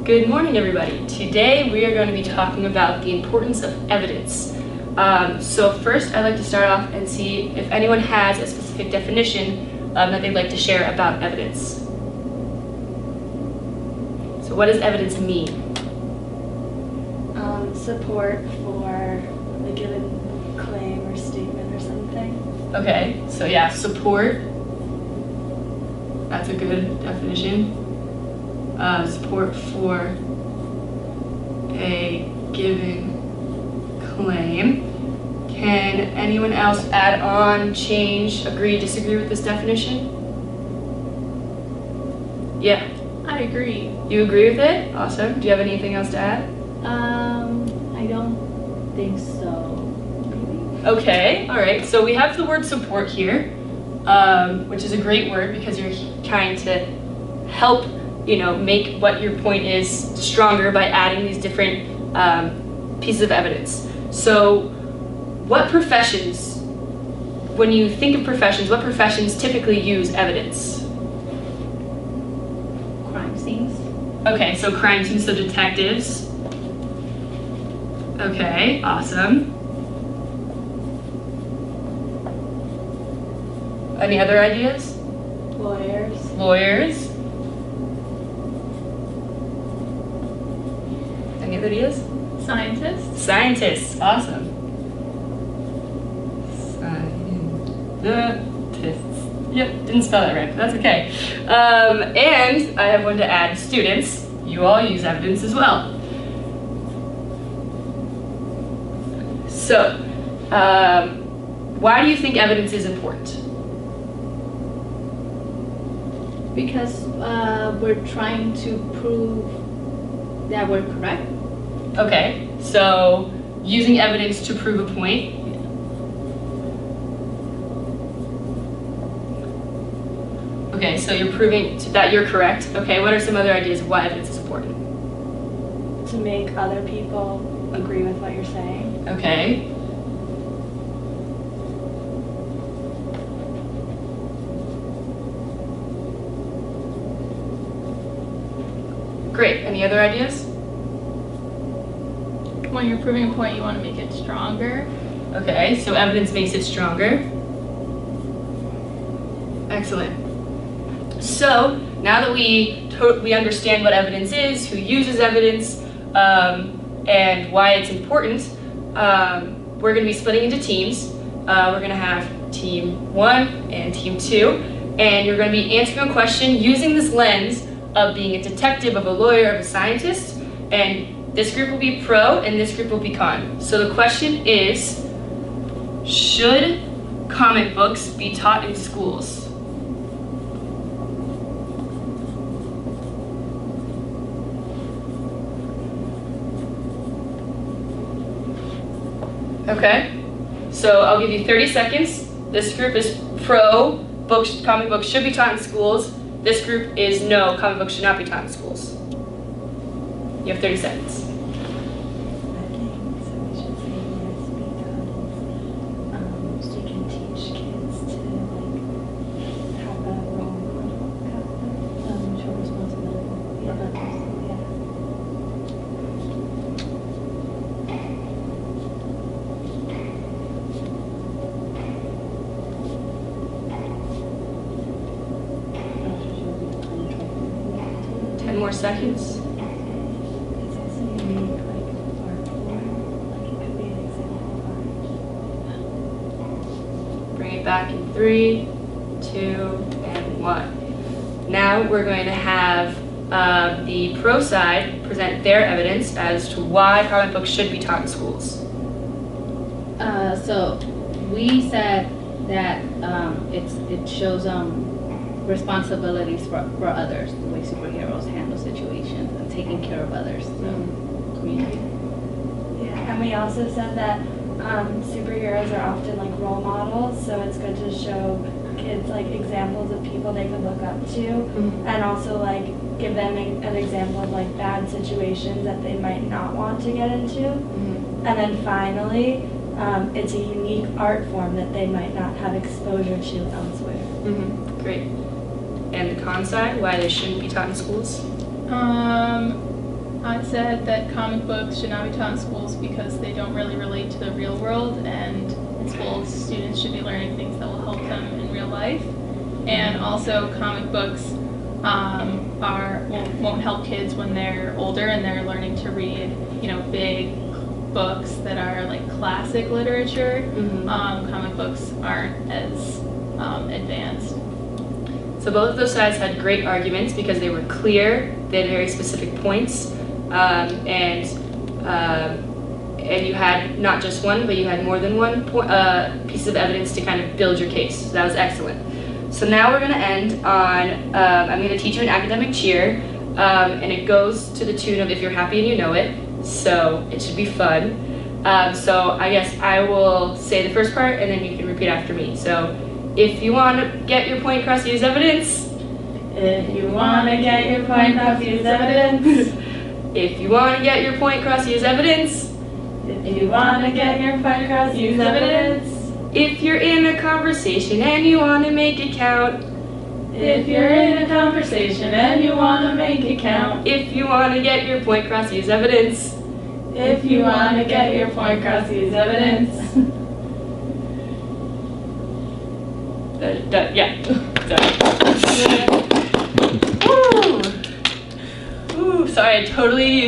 Good morning, everybody. Today we are going to be talking about the importance of evidence. So first I'd like to start off and see if anyone has a specific definition that they'd like to share about evidence. So what does evidence mean? Support for a given claim or statement or something. Okay, so yeah, support. That's a good definition. Support for a given claim. Can anyone else add on, change, agree, disagree with this definition? Yeah. I agree. You agree with it? Awesome. Do you have anything else to add? I don't think so. Maybe. Okay, all right. So we have the word support here, which is a great word because you're trying to help, make what your point is stronger by adding these different pieces of evidence. So what professions, when you think of professions, what professions typically use evidence? Crime scenes. Okay, so crime scenes, so detectives. Okay, awesome. Any other ideas? Lawyers. Lawyers. Any other ideas? Scientists. Scientists, awesome. Scientists. Yep, didn't spell that right, but that's okay. And I have one to add, students. You all use evidence as well. So, why do you think evidence is important? Because we're trying to prove that we're correct. Okay, so using evidence to prove a point. Okay, so you're proving that you're correct. Okay, what are some other ideas of why evidence is important? To make other people agree with what you're saying. Okay. Great, any other ideas? When you're proving a point, you want to make it stronger. Okay, so evidence makes it stronger. Excellent. So now that we understand what evidence is, who uses evidence, and why it's important, we're going to be splitting into teams. We're going to have team 1 and team 2, and you're going to be answering a question using this lens of being a detective, of a lawyer, of a scientist, and this group will be pro and this group will be con. So the question is, should comic books be taught in schools? Okay, so I'll give you 30 seconds. This group is pro, comic books should be taught in schools. This group is no, comic books should not be taught in schools. You have 30 seconds. I think so we should say yes because so you can teach kids to have a role show responsibility. Yeah. Yeah. More seconds. It's also unique, art form. It could be an example of Bring it back in 3, 2, and 1. Now we're going to have the pro side present their evidence as to why comic books should be taught in schools. So we said that it shows responsibilities for others, the way superheroes handle situations and taking care of others, the community. Yeah, and we also said that superheroes are often role models, so it's good to show kids examples of people they could look up to, and also give them an example of bad situations that they might not want to get into. And then finally, it's a unique art form that they might not have exposure to elsewhere. Great. And the con side, why they shouldn't be taught in schools? I said that comic books should not be taught in schools because they don't really relate to the real world, and in schools students should be learning things that will help them in real life. And also comic books won't help kids when they're older and they're learning to read, big books that are like classic literature. Comic books aren't as advanced. So both of those sides had great arguments because they were clear, they had very specific points, and you had not just one, but you had more than one piece of evidence to kind of build your case. So that was excellent. So now we're going to end on, I'm going to teach you an academic cheer, and it goes to the tune of If You're Happy and You Know It, so it should be fun. So I guess I will say the first part and then you can repeat after me. So if you want to get your point across, use evidence. If you want to get your point across, use evidence. If you want to get your point across, use evidence. If you want to get your point across, use evidence. If you're in a conversation and you want to make it count. If you're in a conversation and you want to make it count. If you want to get your point across, use evidence. If you want to get your point across, use evidence. Yeah. Done. Woo! Ooh, sorry, I totally